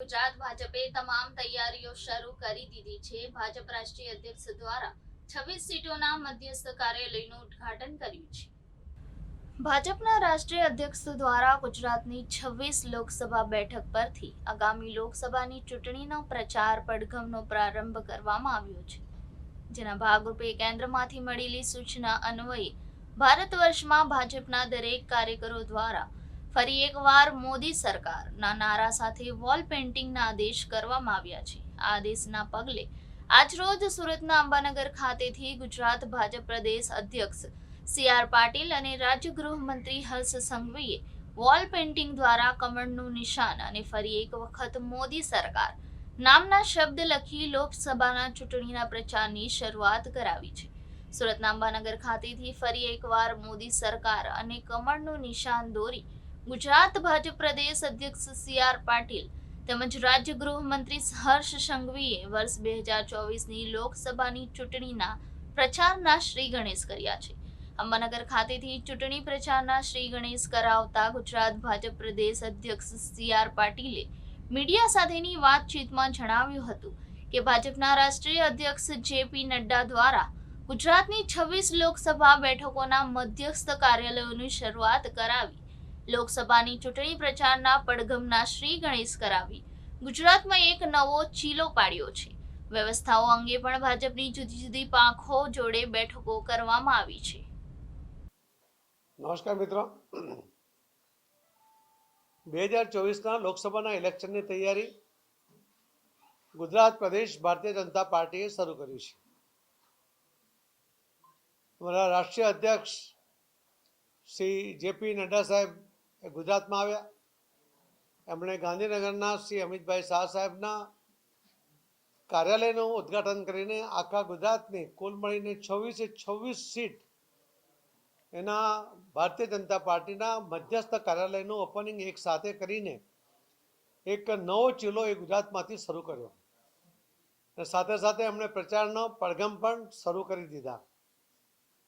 ગુજરાત ભાજપે તમામ તૈયારીઓ શરૂ કરી દીધી છે. ભાજપ રાષ્ટ્રીય અધ્યક્ષ દ્વારા 26 સીટોના મધ્યસ્થ કાર્યાલયનું ઉદ્ઘાટન કર્યું છે. ભાજપના રાષ્ટ્રીય અધ્યક્ષ દ્વારા ગુજરાતની 26 લોકસભા બેઠક પરથી આગામી લોકસભાની ચૂંટણીનો પ્રચાર પડઘમનો પ્રારંભ કરવામાં આવ્યો છે. જેના ભાગરૂપે કેન્દ્રમાંથી મળેલી સૂચના અન્વયે ભારત વર્ષમાં ભાજપના દરેક કાર્યકરો દ્વારા ફરી એકવાર મોદી સરકારના નારા સાથે વોલ પેઇન્ટિંગના આદેશ કરવામાં આવ્યા છે. આ આદેશના પગલે આજરોજ સુરતના અંબાનગર ખાતેથી ગુજરાત ભાજપ પ્રદેશ અધ્યક્ષ સી.આર. પાટીલ અને રાજ્ય ગૃહમંત્રી હર્ષ સંઘવીએ વોલ પેઇન્ટિંગ દ્વારા કમળનું નિશાન અને ફરી એક વખત મોદી સરકાર નામના શબ્દ લખી લોકસભાના ચૂંટણીના પ્રચારની શરૂઆત કરાવી છે. સુરતના અંબાનગર ખાતેથી ફરી એકવાર મોદી સરકાર અને કમળનું નિશાન દોરી ગુજરાત ભાજપ પ્રદેશ અધ્યક્ષ સી.આર. પાટીલ તેમજ રાજ્ય ગૃહમંત્રી હર્ષ સંઘવીએ વર્ષ 2024ની લોકસભાની ચૂંટણીના પ્રચારના શ્રી ગણેશ કર્યા છે. અંબાનગર ખાતેથી ચૂંટણી પ્રચારના શ્રી ગણેશ કરાવતા ગુજરાત ભાજપ પ્રદેશ અધ્યક્ષ સી.આર. પાટીલે મીડિયા સાથેની વાતચીતમાં જણાવ્યું હતું કે ભાજપના રાષ્ટ્રીય અધ્યક્ષ જે.પી. નડ્ડા દ્વારા ગુજરાતની 26 લોકસભા બેઠકોના મધ્યસ્થ કાર્યાલયોની શરૂઆત કરાવી લોકસભાની ચૂંટણી પ્રચારના પડઘમના શ્રી ગણેશ કરાવી ગુજરાતમાં એક નવો ચીલો પાડ્યો છે. વ્યવસ્થાઓ અંગે પણ ભાજપની જુદી જુદી પાંખો જોડે બેઠકો કરવામાં આવી છે. નમસ્કાર મિત્રો, 2024ના લોકસભાના ઇલેક્શનની તૈયારી ગુજરાત પ્રદેશ ભારતીય જનતા પાર્ટીએ શરૂ કરી છે. અમારા રાષ્ટ્રીય અધ્યક્ષ શ્રી જે.પી. નડ્ડા સાહેબ ગુજરાતમાં આવ્યા. એમણે ગાંધીનગરના શ્રી અમિતભાઈ શાહ સાહેબના કાર્યાલયનું ઉદ્ઘાટન કરીને આખા ગુજરાતની કુલ મળીને 26 સીટ એના ભારતીય જનતા પાર્ટીના મધ્યસ્થ કાર્યાલયનું ઓપનિંગ એક સાથે કરીને એક નવો ચીલો એ ગુજરાતમાંથી શરૂ કર્યો. અને સાથે સાથે એમણે પ્રચારનો પડઘમ પણ શરૂ કરી દીધા.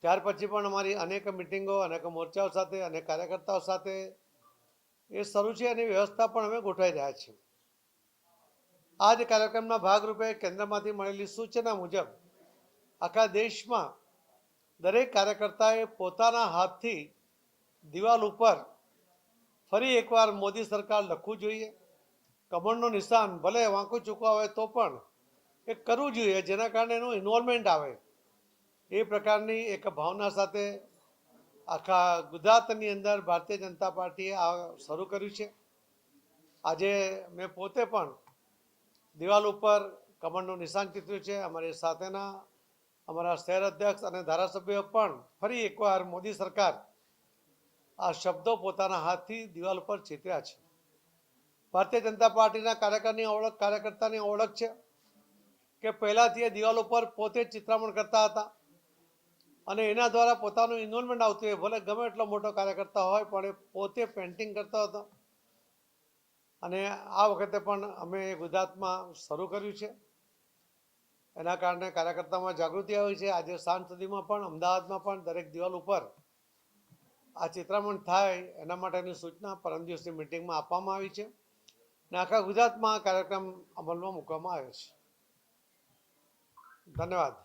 ત્યાર પછી પણ અમારી અનેક મિટિંગો, અનેક મોરચાઓ સાથે, અનેક કાર્યકર્તાઓ સાથે એ શરૂ છે. એની વ્યવસ્થા પણ અમે ગોઠવાઈ રહ્યા છીએ. આ જ કાર્યક્રમના ભાગરૂપે કેન્દ્રમાંથી મળેલી સૂચના મુજબ આખા દેશમાં દરેક કાર્યકર્તાએ પોતાના હાથથી દિવાલ ઉપર ફરી એકવાર મોદી સરકાર લખવું જોઈએ. કમળનું નિશાન ભલે વાંકું ચૂકવા હોય તો પણ એ કરવું જોઈએ, જેના કારણે એનું ઇન્વોલ્વમેન્ટ આવે. એ પ્રકારની એક ભાવના સાથે આખા ગુજરાતની અંદર ભારતીય જનતા પાર્ટીએ આ શરૂ કર્યું છે. આજે મેં પોતે પણ દિવાલ ઉપર કમળનું નિશાન ચિતર્યું છે. અમારી સાથેના અમારા શહેર અધ્યક્ષ અને ધારાસભ્યો પણ ફરી એકવાર મોદી સરકાર આ શબ્દો પોતાના હાથથી દિવાલ ઉપર ચિતર્યા છે. ભારતીય જનતા પાર્ટીના કાર્યકર્તાની ઓળખ છે કે પહેલાંથી એ દિવાલ ઉપર પોતે ચિત્રામણ કરતા હતા અને એના દ્વારા પોતાનું ઇન્વોલ્વમેન્ટ આવતું હોય. ભલે ગમે એટલો મોટો કાર્યકર્તા હોય પણ એ પોતે પેઇન્ટિંગ કરતો હતો. અને આ વખતે પણ અમે ગુજરાતમાં શરૂ કર્યું છે. એના કારણે કાર્યકર્તામાં જાગૃતિ આવી છે. આજે સાંજ સુધીમાં પણ અમદાવાદમાં પણ દરેક દિવાલ ઉપર આ ચિત્રામણ થાય એના માટેની સૂચના પરમ દિવસની મિટિંગમાં આપવામાં આવી છે. અને આખા ગુજરાતમાં આ કાર્યક્રમ અમલમાં મૂકવામાં આવ્યો છે. ધન્યવાદ.